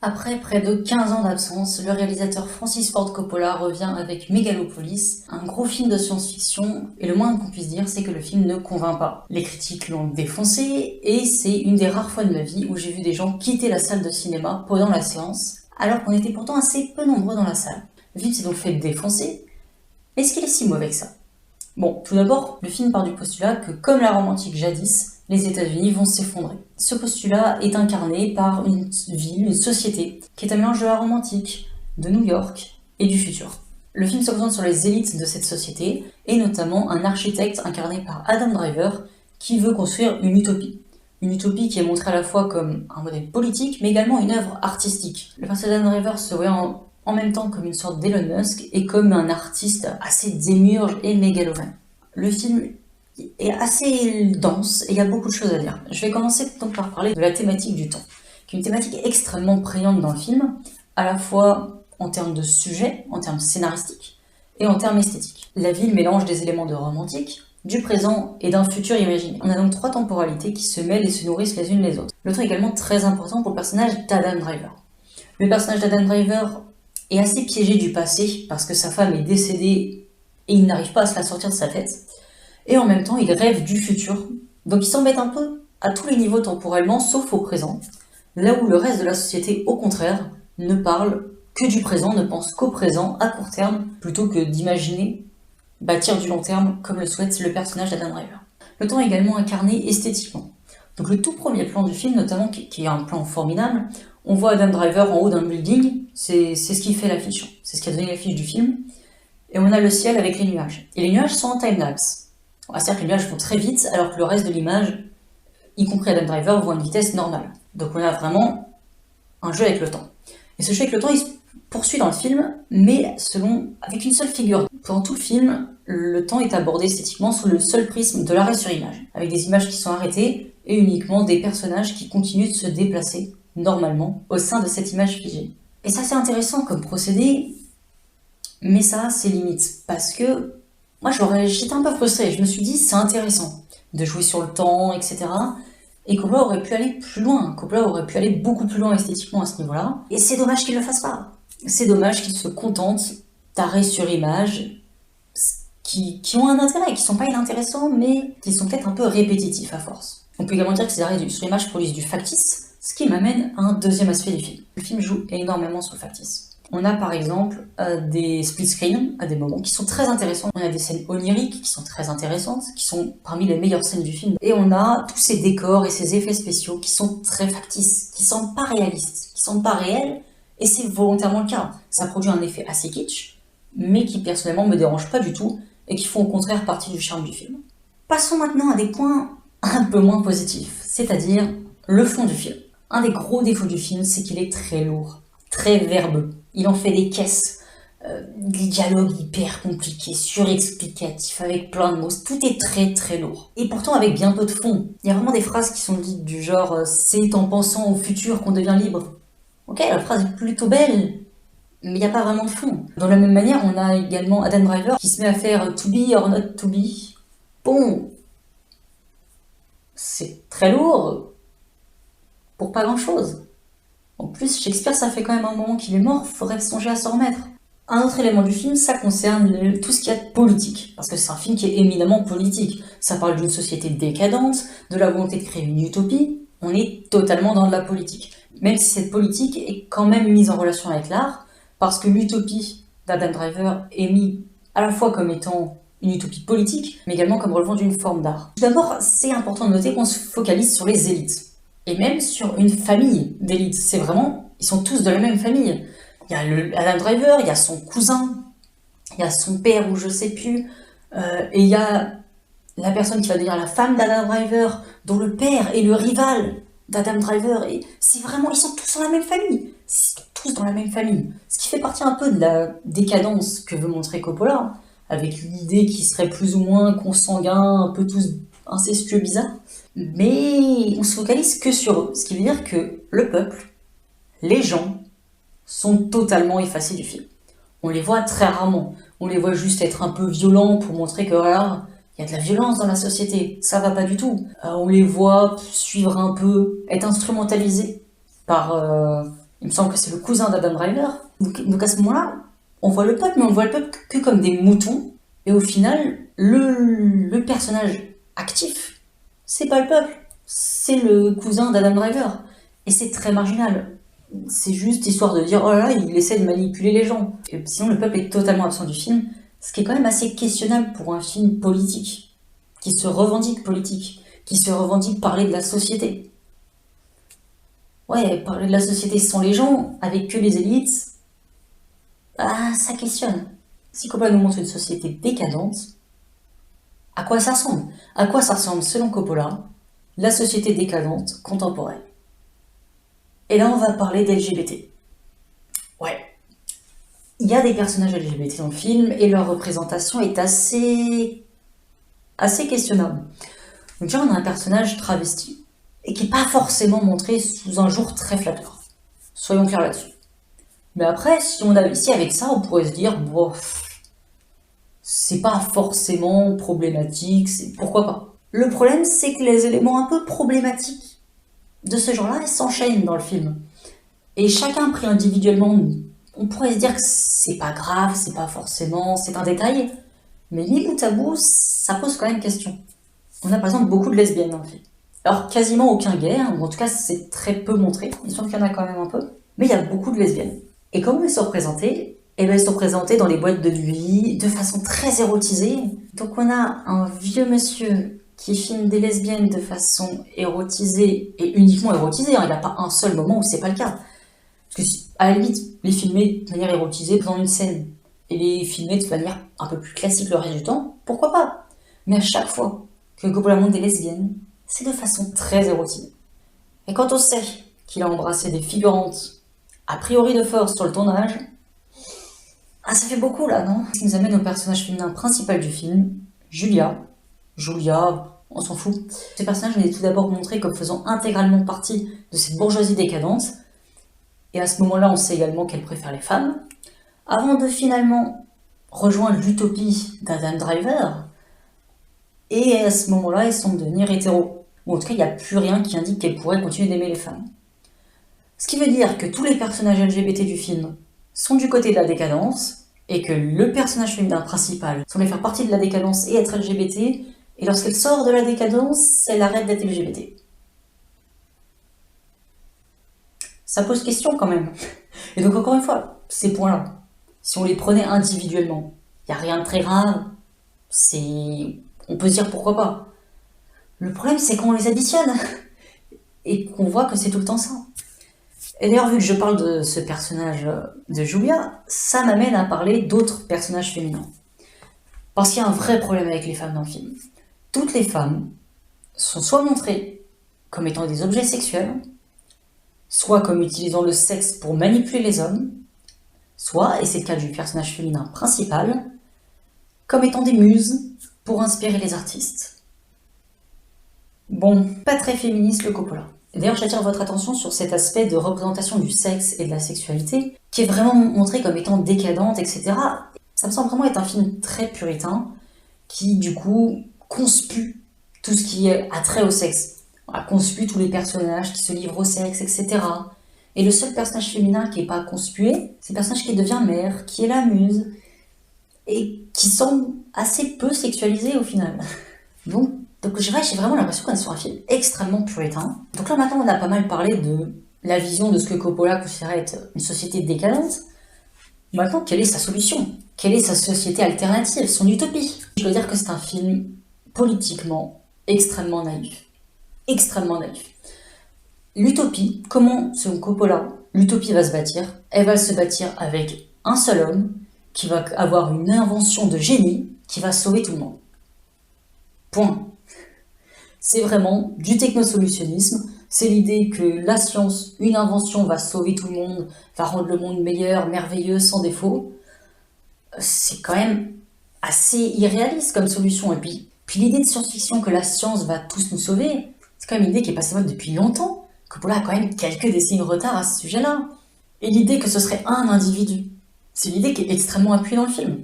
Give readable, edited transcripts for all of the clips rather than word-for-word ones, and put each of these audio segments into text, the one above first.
Après près de 15 ans d'absence, le réalisateur Francis Ford Coppola revient avec Megalopolis, un gros film de science-fiction, et le moins qu'on puisse dire, c'est que le film ne convainc pas. Les critiques l'ont défoncé, et c'est une des rares fois de ma vie où j'ai vu des gens quitter la salle de cinéma pendant la séance, alors qu'on était pourtant assez peu nombreux dans la salle. Le film s'est donc fait défoncer. Est-ce qu'il est si mauvais que ça? Bon, tout d'abord, le film part du postulat que, comme la Rome antique jadis, les États-Unis vont s'effondrer. Ce postulat est incarné par une ville, une société, qui est un mélange de la Rome antique, de New York et du futur. Le film se concentre sur les élites de cette société, et notamment un architecte incarné par Adam Driver, qui veut construire une utopie. Une utopie qui est montrée à la fois comme un modèle politique, mais également une œuvre artistique. Le personnage d'Adam Driver se voit en même temps comme une sorte d'Elon Musk et comme un artiste assez démiurge et mégalomane. Le film est assez dense et il y a beaucoup de choses à dire. Je vais commencer donc par parler de la thématique du temps, qui est une thématique extrêmement prégnante dans le film, à la fois en termes de sujet, en termes scénaristiques et en termes esthétiques. La ville mélange des éléments de Rome antique, du présent et d'un futur imaginé. On a donc trois temporalités qui se mêlent et se nourrissent les unes les autres. Le temps est également très important pour le personnage d'Adam Driver. Le personnage d'Adam Driver est assez piégé du passé parce que sa femme est décédée et il n'arrive pas à se la sortir de sa tête. Et en même temps, il rêve du futur. Donc il s'embête un peu à tous les niveaux temporellement, sauf au présent. Là où le reste de la société, au contraire, ne parle que du présent, ne pense qu'au présent, à court terme, plutôt que d'imaginer bâtir du long terme, comme le souhaite le personnage d'Adam Driver. Le temps est également incarné esthétiquement. Donc le tout premier plan du film, notamment, qui est un plan formidable, on voit Adam Driver en haut d'un building, c'est ce qui fait l'affiche, c'est ce qui a donné l'affiche du film, et on a le ciel avec les nuages. Et les nuages sont en time-lapse. C'est-à-dire que les nuages vont très vite, alors que le reste de l'image, y compris Adam Driver, voit une vitesse normale. Donc on a vraiment un jeu avec le temps. Et ce jeu avec le temps, il se poursuit dans le film, mais avec une seule figure. Pendant tout le film, le temps est abordé esthétiquement sous le seul prisme de l'arrêt sur image, avec des images qui sont arrêtées et uniquement des personnages qui continuent de se déplacer normalement au sein de cette image figée. Et ça, c'est intéressant comme procédé, mais ça a ses limites, parce que moi, j'étais un peu frustrée. Je me suis dit, c'est intéressant de jouer sur le temps, etc. Et Coppola aurait pu aller plus loin. Coppola aurait pu aller beaucoup plus loin esthétiquement à ce niveau-là. Et c'est dommage qu'il ne le fasse pas. C'est dommage qu'il se contente d'arrêts sur image qui ont un intérêt, qui sont pas inintéressants, mais qui sont peut-être un peu répétitifs à force. On peut également dire que ces arrêts sur image produisent du factice, ce qui m'amène à un deuxième aspect du film. Le film joue énormément sur le factice. On a par exemple des split screens à des moments qui sont très intéressants. On a des scènes oniriques qui sont très intéressantes, qui sont parmi les meilleures scènes du film. Et on a tous ces décors et ces effets spéciaux qui sont très factices, qui semblent pas réalistes, qui semblent pas réels, et c'est volontairement le cas. Ça produit un effet assez kitsch, mais qui personnellement me dérange pas du tout, et qui font au contraire partie du charme du film. Passons maintenant à des points un peu moins positifs, c'est-à-dire le fond du film. Un des gros défauts du film, c'est qu'il est très lourd, très verbeux. Il en fait des caisses, des dialogues hyper compliqués, surexplicatifs, avec plein de mots. Tout est très très lourd. Et pourtant avec bien peu de fond. Il y a vraiment des phrases qui sont dites du genre c'est en pensant au futur qu'on devient libre. Ok, la phrase est plutôt belle, mais il n'y a pas vraiment de fond. De la même manière, on a également Adam Driver qui se met à faire to be or not to be. Bon, c'est très lourd pour pas grand chose. En plus, Shakespeare, ça fait quand même un moment qu'il est mort, faudrait songer à s'en remettre. Un autre élément du film, ça concerne tout ce qu'il y a de politique, parce que c'est un film qui est éminemment politique. Ça parle d'une société décadente, de la volonté de créer une utopie, on est totalement dans de la politique. Même si cette politique est quand même mise en relation avec l'art, parce que l'utopie d'Adam Driver est mise à la fois comme étant une utopie politique, mais également comme relevant d'une forme d'art. Tout d'abord, c'est important de noter qu'on se focalise sur les élites. Et même sur une famille d'élites. C'est vraiment, ils sont tous de la même famille. Il y a Adam Driver, il y a son cousin, il y a son père ou je sais plus, et il y a la personne qui va devenir la femme d'Adam Driver, dont le père est le rival d'Adam Driver. Et c'est vraiment, ils sont tous dans la même famille. Ils sont tous dans la même famille. Ce qui fait partie un peu de la décadence que veut montrer Coppola, avec l'idée qu'ils seraient plus ou moins consanguins, un peu tous incestueux, bizarres. Mais on se focalise que sur eux, ce qui veut dire que le peuple, les gens, sont totalement effacés du film. On les voit très rarement, on les voit juste être un peu violents pour montrer que voilà, il y a de la violence dans la société, ça va pas du tout. On les voit suivre un peu, être instrumentalisés par Il me semble que c'est le cousin d'Adam Driver. Donc à ce moment-là, on voit le peuple, mais on voit le peuple que comme des moutons. Et au final, le personnage actif, c'est pas le peuple, c'est le cousin d'Adam Driver. Et c'est très marginal. C'est juste histoire de dire, oh là là, il essaie de manipuler les gens. Et sinon, le peuple est totalement absent du film, ce qui est quand même assez questionnable pour un film politique, qui se revendique politique, qui se revendique parler de la société. Ouais, parler de la société sans les gens, avec que les élites, ah, ça questionne. Si Coppola nous montre une société décadente, à quoi ça ressemble? À quoi ça ressemble, selon Coppola, la société décadente contemporaine? Et là, on va parler d'LGBT. Ouais. Il y a des personnages LGBT dans le film et leur représentation est assez questionnable. Donc là, on a un personnage travesti et qui n'est pas forcément montré sous un jour très flatteur. Soyons clairs là-dessus. Mais après, si on a ici avec ça, on pourrait se dire, bof, c'est pas forcément problématique, pourquoi pas. Le problème, c'est que les éléments un peu problématiques de ce genre-là, ils s'enchaînent dans le film. Et chacun pris individuellement, on pourrait se dire que c'est pas grave, c'est pas forcément, c'est un détail. Mais mis bout à bout, ça pose quand même question. On a par exemple beaucoup de lesbiennes dans le film. Alors quasiment aucun gay, hein, ou en tout cas c'est très peu montré, il semble qu'il y en a quand même un peu. Mais il y a beaucoup de lesbiennes. Et comment elles sont représentées? Eh bien, elles sont représentées dans les boîtes de nuit, de façon très érotisée. Donc on a un vieux monsieur qui filme des lesbiennes de façon érotisée, et uniquement érotisée, hein. Il n'y a pas un seul moment où c'est pas le cas. Parce que, à la limite, les filmer de manière érotisée pendant une scène, et les filmer de manière un peu plus classique le reste du temps, pourquoi pas? Mais à chaque fois que Coppola montre des lesbiennes, c'est de façon très érotisée. Et quand on sait qu'il a embrassé des figurantes a priori de force sur le tournage, ah ça fait beaucoup là, non? Ce qui nous amène au personnage féminin principal du film, Julia, on s'en fout. Ce personnage est tout d'abord montré comme faisant intégralement partie de cette bourgeoisie décadente, et à ce moment-là on sait également qu'elle préfère les femmes, avant de finalement rejoindre l'utopie d'Adam Driver, et à ce moment-là elle semble devenir hétéro. Ou en tout cas il n'y a plus rien qui indique qu'elle pourrait continuer d'aimer les femmes. Ce qui veut dire que tous les personnages LGBT du film sont du côté de la décadence, et que le personnage féminin principal semble faire partie de la décadence et être LGBT, et lorsqu'elle sort de la décadence, elle arrête d'être LGBT. Ça pose question quand même. Et donc encore une fois, ces points-là, si on les prenait individuellement, il n'y a rien de très grave, on peut se dire pourquoi pas. Le problème c'est qu'on les additionne, et qu'on voit que c'est tout le temps ça. Et d'ailleurs, vu que je parle de ce personnage de Julia, ça m'amène à parler d'autres personnages féminins. Parce qu'il y a un vrai problème avec les femmes dans le film. Toutes les femmes sont soit montrées comme étant des objets sexuels, soit comme utilisant le sexe pour manipuler les hommes, soit, et c'est le cas du personnage féminin principal, comme étant des muses pour inspirer les artistes. Bon, pas très féministe le Coppola. D'ailleurs, j'attire votre attention sur cet aspect de représentation du sexe et de la sexualité, qui est vraiment montré comme étant décadente, etc. Ça me semble vraiment être un film très puritain, qui du coup conspue tout ce qui est attrait au sexe. Voilà, conspue tous les personnages qui se livrent au sexe, etc. Et le seul personnage féminin qui n'est pas conspué, c'est le personnage qui devient mère, qui est la muse, et qui semble assez peu sexualisé au final. Donc j'ai vraiment l'impression qu'on est sur un film extrêmement puritain. Donc là maintenant on a pas mal parlé de la vision de ce que Coppola considérait être une société décadente. Maintenant, quelle est sa solution? Quelle est sa société alternative, son utopie? Je veux dire que c'est un film politiquement extrêmement naïf. Extrêmement naïf. L'utopie, comment, selon Coppola, l'utopie va se bâtir? Elle va se bâtir avec un seul homme qui va avoir une invention de génie qui va sauver tout le monde. Point. C'est vraiment du technosolutionnisme, c'est l'idée que la science, une invention va sauver tout le monde, va rendre le monde meilleur, merveilleux, sans défaut. C'est quand même assez irréaliste comme solution. Et puis l'idée de science-fiction que la science va tous nous sauver, c'est quand même une idée qui est passée mode depuis longtemps. Coppola a quand même quelques décennies de retard à ce sujet-là. Et l'idée que ce serait un individu, c'est l'idée qui est extrêmement appuyée dans le film.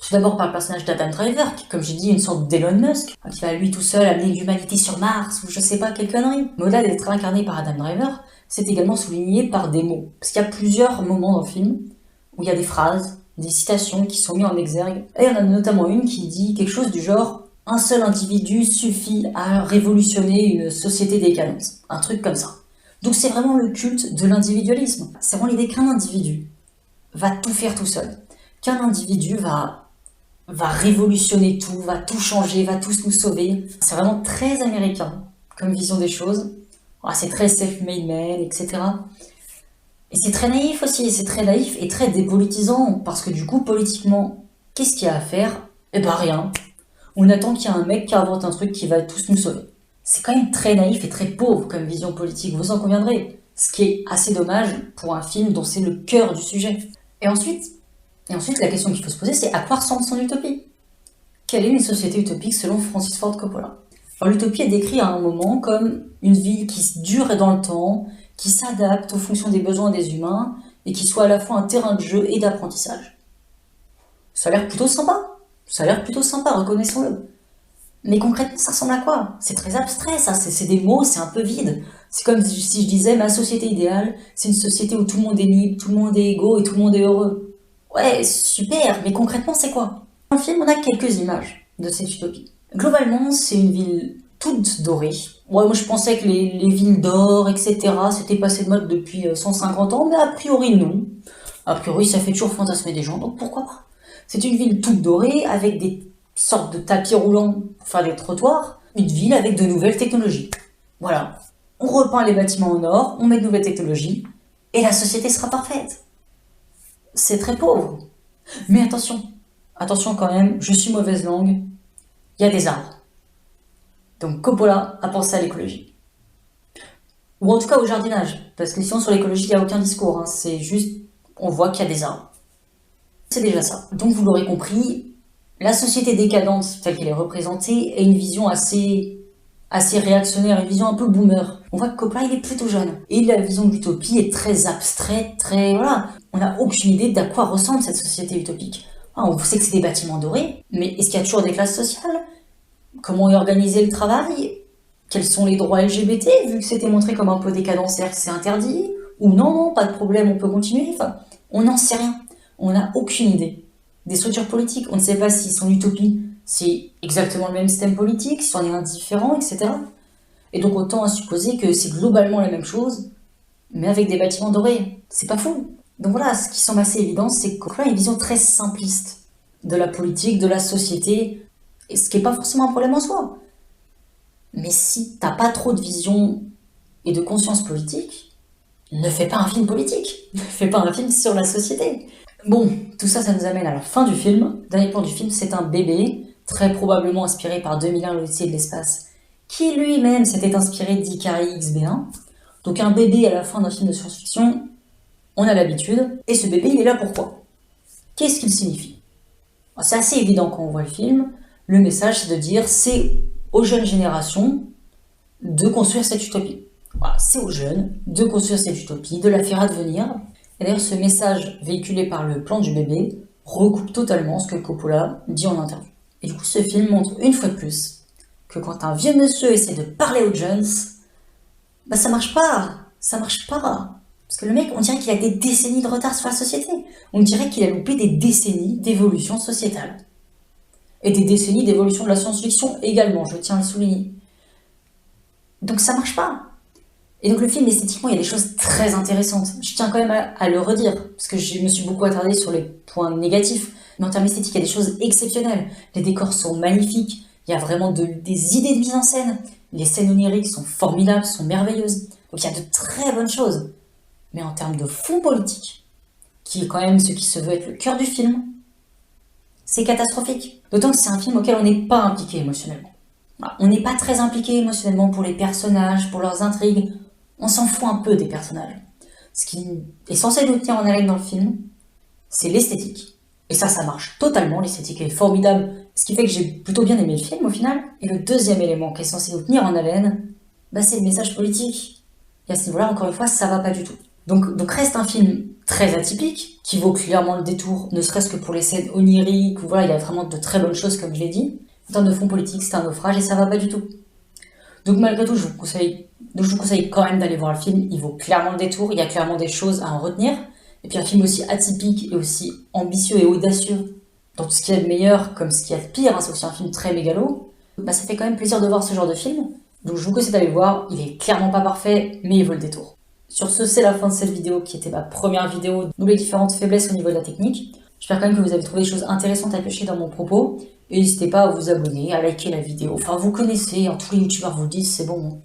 Tout d'abord par le personnage d'Adam Driver, qui, comme j'ai dit, est une sorte d'Elon Musk, qui va lui tout seul amener l'humanité sur Mars, ou je sais pas, quelle connerie. Mais au-delà d'être incarné par Adam Driver, c'est également souligné par des mots. Parce qu'il y a plusieurs moments dans le film où il y a des phrases, des citations qui sont mises en exergue. Et il y en a notamment une qui dit quelque chose du genre « Un seul individu suffit à révolutionner une société décadente ». Un truc comme ça. Donc c'est vraiment le culte de l'individualisme. C'est vraiment l'idée qu'un individu va tout faire tout seul. Qu'un individu va révolutionner tout, va tout changer, va tous nous sauver. C'est vraiment très américain comme vision des choses. C'est très self-made man, etc. Et c'est très naïf aussi, c'est très naïf et très dépolitisant, parce que du coup, politiquement, qu'est-ce qu'il y a à faire? Eh ben rien. On attend qu'il y ait un mec qui invente un truc qui va tous nous sauver. C'est quand même très naïf et très pauvre comme vision politique, vous en conviendrez. Ce qui est assez dommage pour un film dont c'est le cœur du sujet. Et ensuite, la question qu'il faut se poser, c'est à quoi ressemble son utopie? Quelle est une société utopique selon Francis Ford Coppola? Alors, l'utopie est décrite à un moment comme une ville qui dure dans le temps, qui s'adapte aux fonctions des besoins des humains, et qui soit à la fois un terrain de jeu et d'apprentissage. Ça a l'air plutôt sympa, reconnaissons-le. Mais concrètement, ça ressemble à quoi? C'est très abstrait, ça, c'est des mots, c'est un peu vide. C'est comme si je disais, ma société idéale, c'est une société où tout le monde est libre, tout le monde est égaux et tout le monde est heureux. Ouais, super, mais concrètement, c'est quoi? Dans le film, on a quelques images de cette utopie. Globalement, c'est une ville toute dorée. Ouais, moi je pensais que les villes d'or, etc., c'était passé de mode depuis 150 ans, mais a priori non. A priori, ça fait toujours fantasmer des gens, donc pourquoi pas? C'est une ville toute dorée, avec des sortes de tapis roulants pour faire des trottoirs, une ville avec de nouvelles technologies. Voilà. On repeint les bâtiments en or, on met de nouvelles technologies, et la société sera parfaite. C'est très pauvre. Mais attention quand même, je suis mauvaise langue, il y a des arbres. Donc Coppola a pensé à l'écologie. Ou en tout cas au jardinage, parce que sinon sur l'écologie il n'y a aucun discours, c'est juste, on voit qu'il y a des arbres. C'est déjà ça. Donc vous l'aurez compris, la société décadente telle qu'elle est représentée est une vision assez réactionnaire, une vision un peu boomer. On voit que Coppola il est plutôt jeune. Et la vision de l'utopie est très abstraite, voilà. On n'a aucune idée d'à quoi ressemble cette société utopique. On sait que c'est des bâtiments dorés, mais est-ce qu'il y a toujours des classes sociales? Comment est organisé le travail? Quels sont les droits LGBT, vu que c'était montré comme un peu décadent, c'est-à-dire que c'est interdit? Ou non, pas de problème, on peut continuer? On n'en sait rien. On n'a aucune idée. Des structures politiques, on ne sait pas si son utopie, c'est exactement le même système politique, si on est indifférent, etc. Et donc autant à supposer que c'est globalement la même chose, mais avec des bâtiments dorés. C'est pas fou. Donc voilà, ce qui semble assez évident, c'est qu'on a une vision très simpliste de la politique, de la société, et ce qui n'est pas forcément un problème en soi. Mais si t'as pas trop de vision et de conscience politique, ne fais pas un film politique, ne fais pas un film sur la société. Bon, tout ça, ça nous amène à la fin du film. Dernier plan du film, c'est un bébé, très probablement inspiré par 2001 l'Odyssée de l'espace, qui lui-même s'était inspiré d'Ikari XB1. Donc un bébé à la fin d'un film de science-fiction, on a l'habitude, et ce bébé, il est là pourquoi? Qu'est-ce qu'il signifie? C'est assez évident quand on voit le film. Le message, c'est de dire, c'est aux jeunes générations de construire cette utopie. Voilà, c'est aux jeunes de construire cette utopie, de la faire advenir. Et d'ailleurs, ce message véhiculé par le plan du bébé recoupe totalement ce que Coppola dit en interview. Et du coup, ce film montre une fois de plus que quand un vieux monsieur essaie de parler aux jeunes, ça marche pas. Parce que le mec, on dirait qu'il a des décennies de retard sur la société. On dirait qu'il a loupé des décennies d'évolution sociétale. Et des décennies d'évolution de la science-fiction également, je tiens à le souligner. Donc ça marche pas. Et donc le film, esthétiquement, il y a des choses très intéressantes. Je tiens quand même à le redire, parce que je me suis beaucoup attardée sur les points négatifs. Mais en termes esthétiques, il y a des choses exceptionnelles. Les décors sont magnifiques, il y a vraiment des idées de mise en scène. Les scènes oniriques sont formidables, sont merveilleuses. Donc il y a de très bonnes choses. Mais en termes de fond politique, qui est quand même ce qui se veut être le cœur du film, c'est catastrophique. D'autant que c'est un film auquel on n'est pas impliqué émotionnellement. On n'est pas très impliqué émotionnellement pour les personnages, pour leurs intrigues. On s'en fout un peu des personnages. Ce qui est censé nous tenir en haleine dans le film, c'est l'esthétique. Et ça marche totalement, l'esthétique est formidable, ce qui fait que j'ai plutôt bien aimé le film au final. Et le deuxième élément qui est censé nous tenir en haleine, c'est le message politique. Et à ce niveau-là, encore une fois, ça va pas du tout. Donc reste un film très atypique, qui vaut clairement le détour, ne serait-ce que pour les scènes oniriques, où voilà, il y a vraiment de très bonnes choses, comme je l'ai dit. En termes de fond politique, c'est un naufrage et ça va pas du tout. Donc malgré tout, je vous conseille quand même d'aller voir le film. Il vaut clairement le détour, il y a clairement des choses à en retenir. Et puis un film aussi atypique et aussi ambitieux et audacieux dans tout ce qu'il y a de meilleur comme ce qu'il y a de pire, hein, c'est aussi un film très mégalo. Bah, ça fait quand même plaisir de voir ce genre de film. Donc je vous conseille d'aller le voir, il est clairement pas parfait, mais il vaut le détour. Sur ce, c'est la fin de cette vidéo qui était ma première vidéo, d'où les différentes faiblesses au niveau de la technique. J'espère quand même que vous avez trouvé des choses intéressantes à piocher dans mon propos. Et n'hésitez pas à vous abonner, à liker la vidéo. Enfin, vous connaissez, hein, tous les youtubeurs vous le disent, c'est bon.